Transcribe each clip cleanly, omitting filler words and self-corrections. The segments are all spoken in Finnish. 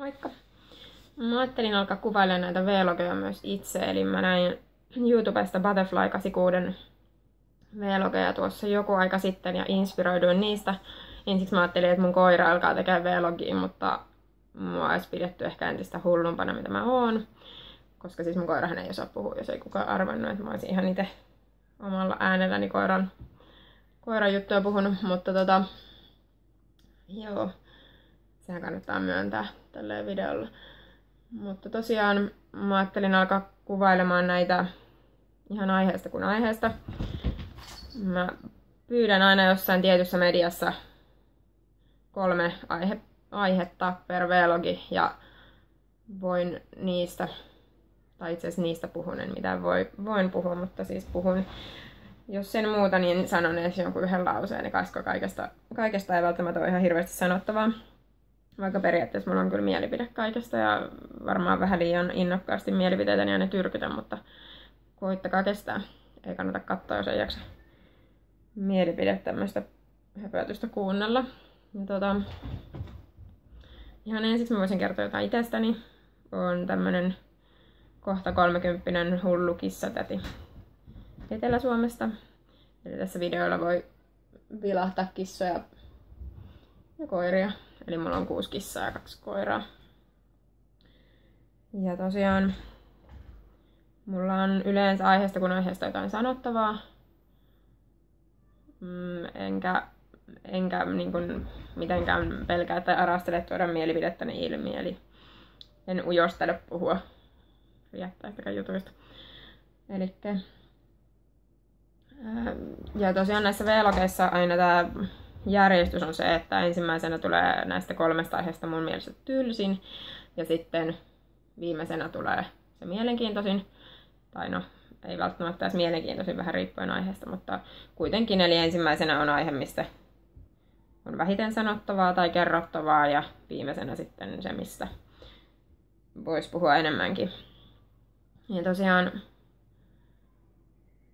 Moikka! Mä ajattelin alkaa kuvailemaan näitä vlogeja myös itse, eli mä näin YouTubesta Butterfly 86 vlogeja tuossa joku aika sitten ja inspiroiduin niistä. Ensiksi mä ajattelin, että mun koira alkaa tekemään vlogia, mutta mua olisi pidetty ehkä entistä hullumpana mitä mä oon. Koska siis mun koirahan ei osaa puhua, jos ei kukaan arvannut, että mä olisin ihan itse omalla äänelläni koiran juttuja puhunut, mutta joo, sehän kannattaa myöntää tälleen videolla. Mutta tosiaan mä ajattelin alkaa kuvailemaan näitä ihan aiheesta kuin aiheesta. Mä pyydän aina jossain tietyssä mediassa 3 aihetta per vlogi ja voin niistä, tai itse asiassa niistä puhun, en mitään voin puhua, mutta siis puhun. Jos sen muuta, niin sanon edes jonkun yhden lauseen, koska kaikesta ei välttämättä ole ihan hirveästi sanottavaa. Vaikka periaatteessa mulla on kyllä mielipide kaikesta ja varmaan vähän liian innokkaasti mielipiteitäni aina tyrkytä, mutta koittakaa kestää. Ei kannata katsoa, jos ei jaksa mielipide tämmöistä höpötystä kuunnella. Ja ihan ensiksi mä voisin kertoa jotain itsestäni. Oon tämmönen kohta 30 hullu kissatäti Etelä-Suomesta. Eli tässä videoilla voi vilahtaa kissoja ja koiria. Eli mulla on 6 kissaa ja 2 koiraa. Ja tosiaan mulla on yleensä aiheesta kun aiheesta jotain sanottavaa. Enkä niin kuin mitenkään pelkää tai arastele tuoda mielipidettäni ilmi. Eli en ujostele puhua jättäistäkään jutuista. Elikkä ja tosiaan näissä vlogeissa aina tää järjestys on se, että ensimmäisenä tulee näistä 3 aiheesta mun mielestä tylsin ja sitten viimeisenä tulee se mielenkiintoisin. Tai no, ei välttämättä edes mielenkiintoisin, vähän riippuen aiheesta, mutta kuitenkin. Eli ensimmäisenä on aihe, mistä on vähiten sanottavaa tai kerrottavaa ja viimeisenä sitten se, mistä voisi puhua enemmänkin. Ja tosiaan,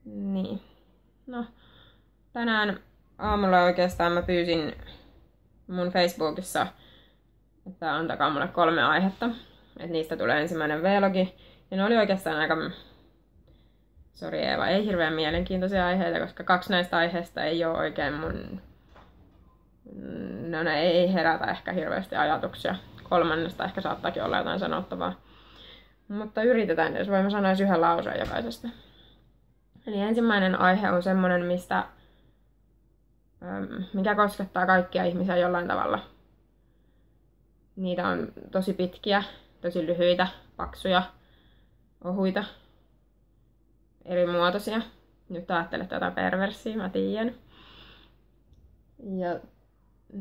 niin, no tänään aamulla oikeastaan mä pyysin mun Facebookissa, että antakaa mulle 3 aihetta, että niistä tulee ensimmäinen vlogi. Ja ne oli oikeastaan aika, sori Eeva, ei hirveän mielenkiintoisia aiheita, koska 2 näistä aiheista ei ole oikein no ne ei herätä ehkä hirveästi ajatuksia. 3. ehkä saattaakin olla jotain sanottavaa. Mutta yritetään, jos voimme sanoa yhden lauseen jokaisesta. Eli ensimmäinen aihe on semmonen, mikä koskettaa kaikkia ihmisiä jollain tavalla. Niitä on tosi pitkiä, tosi lyhyitä, paksuja, ohuita, eri muotoisia. Nyt ajattelette jotain perversiä, mä tiedän. Ja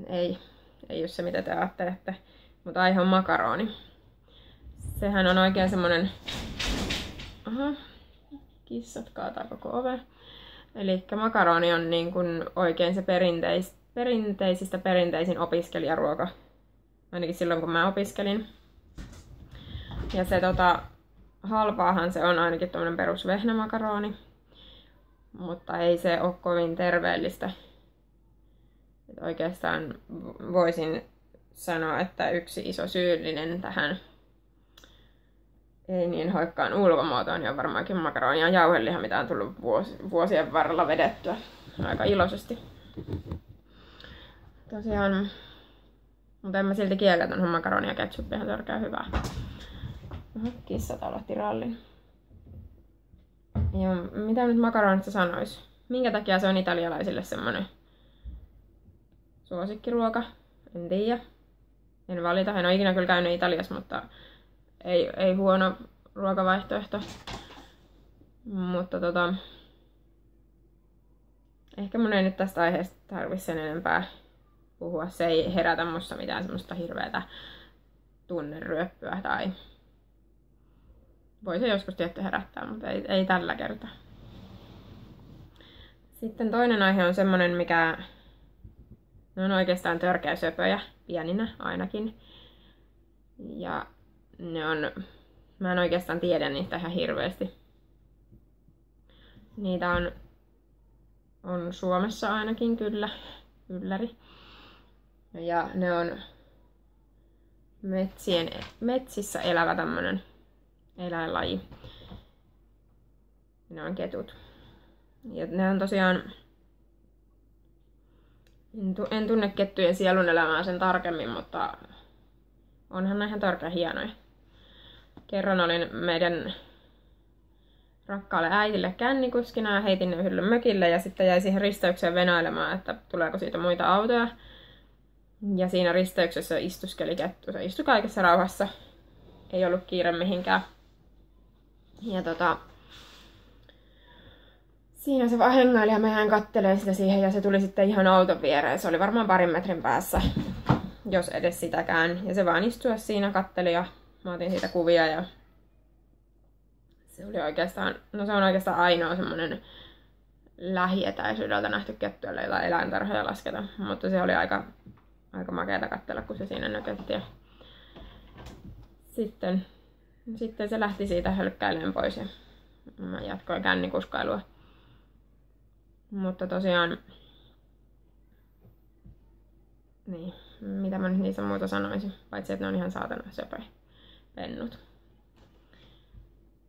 ei ole se mitä te ajattelette, mutta aihe on makaroni. Sehän on oikein semmonen, kissat kaataa koko ove. Eli makaroni on niin kuin oikein se perinteisin opiskelijaruoka. Ainakin silloin kun mä opiskelin. Ja se halpaahan se on ainakin tommonen perus vehnämakaroni. Mutta ei se ole kovin terveellistä. Et oikeastaan voisin sanoa, että yksi iso syyllinen tähän ei niin hoikkaan ulkomuotoon ja varmaankin makaroni ja jauheliha, mitä on tullut vuosien varrella vedettyä aika iloisesti. Tosiaan, mutta en mä silti kiellä ton makaroni ja ketsuppia, se on oikein hyvää. Kissat aloitti rallin. Ja mitä nyt makaronista sanois? Minkä takia se on italialaisille semmonen suosikkiruoka? En tiedä. En valita, en ole ikinä kyllä käynyt Italiassa, mutta ei huono ruokavaihtoehto. Mutta ehkä mun ei nyt tästä aiheesta tarvitse sen enempää puhua. Se ei herätä musta mitään semmoista hirveätä tunneryöppyä tai voi se joskus tietty herättää, mutta ei tällä kertaa. Sitten toinen aihe on semmonen, mikä ne on oikeastaan törkeä söpöjä, pieninä ainakin. Ja mä en oikeastaan tiedä niistä ihan hirveästi. Niitä on Suomessa ainakin kyllä, ylläri. Ja ne on metsissä elävä tämmönen eläinlaji. Ne on ketut. Ja ne on tosiaan... En tunne kettujen sielun elämää sen tarkemmin, mutta onhan ne ihan törkeä hienoja. Kerran olin meidän rakkaalle äitille kännikuskina ja heitin ne yhdelle mökille ja sitten jäi siihen risteykseen venailemaan, että tuleeko siitä muita autoja. Ja siinä risteyksessä istuskeli kettu. Se istui kaikessa rauhassa. Ei ollut kiire mihinkään. Ja siinä se vaan hengaili ja mä jäin kattelemaan sitä siihen ja se tuli sitten ihan auton viereen. Se oli varmaan 2 metrin päässä, jos edes sitäkään. Ja se vaan istui siinä, katteli ja mä otin siitä kuvia ja se oli oikeastaan, no se on oikeastaan ainoa semmonen lähietäisyydeltä nähty kettu, jolla eläintarhoja lasketa. Mutta se oli aika makeata katsella, kun se siinä nökötti. Ja sitten se lähti siitä hölkkäilemään pois ja mä jatkoin kännikuskailua. Mutta tosiaan, niin, mitä mä nyt niistä muuta sanoisin, paitsi että ne on ihan saatana söpöjä pennut.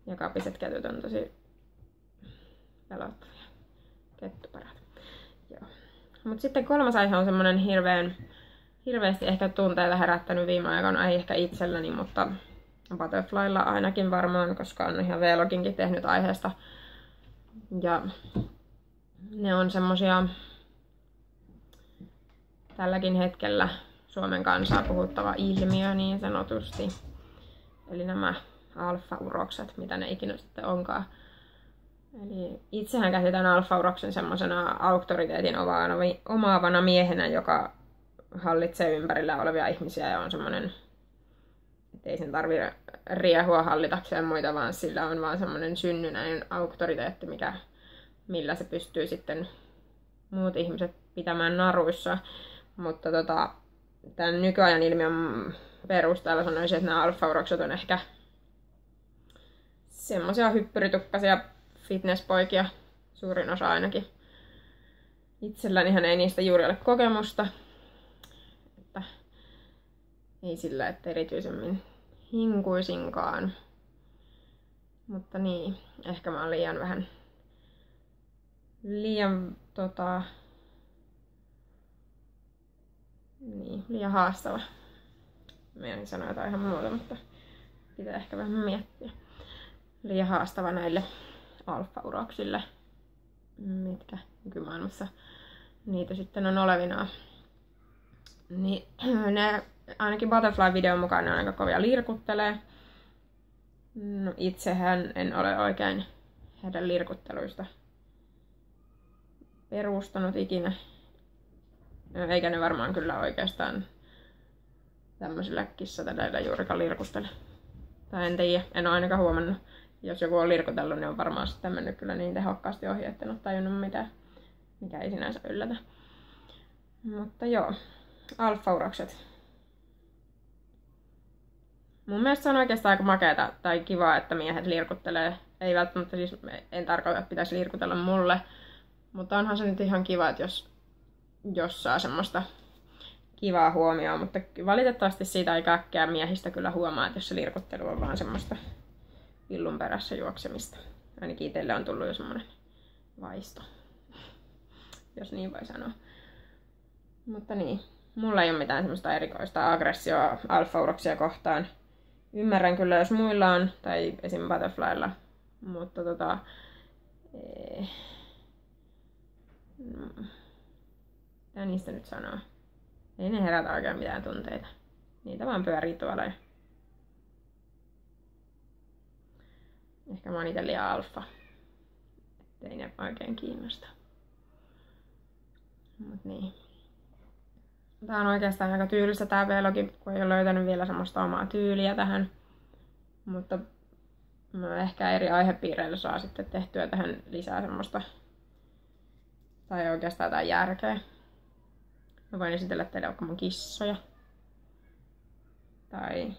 Ja kapiset ketyt on tosi pelottavia. Kettuparat. Joo. Mut sitten 3. aihe on semmonen hirveästi ehkä tunteita herättänyt viime aikoina, ei ehkä itselläni, mutta Butterflylla ainakin varmaan, koska on ihan vloginkin tehnyt aiheesta. Ja ne on semmosia tälläkin hetkellä Suomen kansaa puhuttava ilmiö niin sanotusti. Eli nämä alfa-urokset, mitä ne ikinä sitten onkaan. Eli itsehän käsitän alfa-uroksen semmosena auktoriteetin omaavana miehenä, joka hallitsee ympärillä olevia ihmisiä ja on semmonen, ettei sen tarvi riehua hallitakseen muita, vaan sillä on vaan semmonen synnynäinen auktoriteetti, millä se pystyy sitten muut ihmiset pitämään naruissa. Mutta tämän nykyajan ilmiön perusteella sanoisin, että nämä alfa-urokset on ehkä semmoisia hyppyritukkaisia fitnesspoikia, suurin osa ainakin. Itsellänihän ei niistä juuri ole kokemusta. Että ei sillä, että erityisemmin hinkuisinkaan. Mutta niin, ehkä mä oon liian haastava. Mä en sano jotain ihan muuta, mutta pitää ehkä vähän miettiä. Liian haastava näille alfa-uroksille, mitkä nykymaailmassa niitä sitten on olevinaan. Niin, ne ainakin Butterfly-videon mukaan ne on aika kovia lirkuttelee. No, itsehän en ole oikein heidän lirkutteluista perustanut ikinä. Eikä ne varmaan kyllä oikeastaan tämmöisillä kissatädeillä juurikaan lirkuttele. Tai en tiedä, en ole ainakaan huomannut. Jos joku on lirkutellut, niin on varmaan sitten mennyt kyllä niin tehokkaasti ohi, että en ole tajunnut mitään, mikä ei sinänsä yllätä. Mutta joo, alfa-urokset. Mun mielestä se on oikeastaan aika makeata tai kivaa, että miehet lirkuttelee. Ei välttämättä siis, en tarkoita, että pitäisi lirkutella mulle. Mutta onhan se nyt ihan kiva, että jos saa semmoista kivaa huomioon. Mutta valitettavasti siitä ei kaikkea miehistä kyllä huomaa, että jos se lirkuttelu on vaan semmoista villun perässä juoksemista. Ainakin itselle on tullut jo semmoinen vaisto, jos niin voi sanoa. Mutta niin, mulla ei ole mitään semmoista erikoista aggressioa alfa-uroksia kohtaan. Ymmärrän kyllä, jos muilla on, tai esim. Butterflylla, mutta mitä niistä nyt sanoo? Ei ne herätä oikein mitään tunteita. Niitä vaan pyörii tuolla ja ehkä mä oon ite liian alfa. Ettei ne oikein kiinnosta. Mut niin. Tää on oikeastaan aika tyylistä tää vlogi, kun ei ole löytänyt vielä semmoista omaa tyyliä tähän. Mutta ehkä eri aihepiireillä saa sitten tehtyä tähän lisää semmoista, tai oikeastaan jotain järkeä. Mä voin esitellä teille vaikka mun kissoja. Tai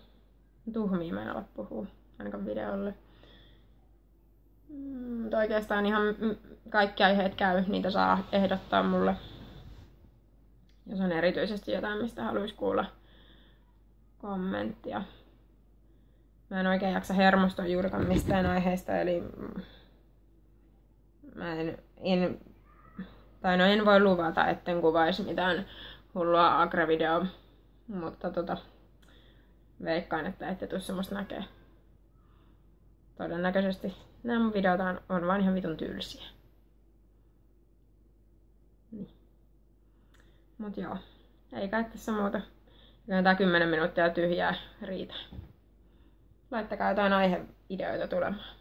tuhmia mä en ala puhua, ainakaan videolle. Mutta oikeastaan ihan kaikki aiheet käy, niitä saa ehdottaa mulle. Jos on erityisesti jotain, mistä haluaisi kuulla kommenttia. Mä en oikein jaksa hermostua juurikaan mistään aiheesta, eli mä en voi luvata, etten kuvaisi mitään hullua agre-videoa, mutta veikkaan, että ette tuu semmoista näkee. Todennäköisesti nämä mun videot on vaan ihan vitun tylsiä. Niin. Mut joo, ei kai tässä muuta. Kyllä tää 10 minuuttia tyhjää riitä. Laittakaa jotain aiheideoita tulemaan.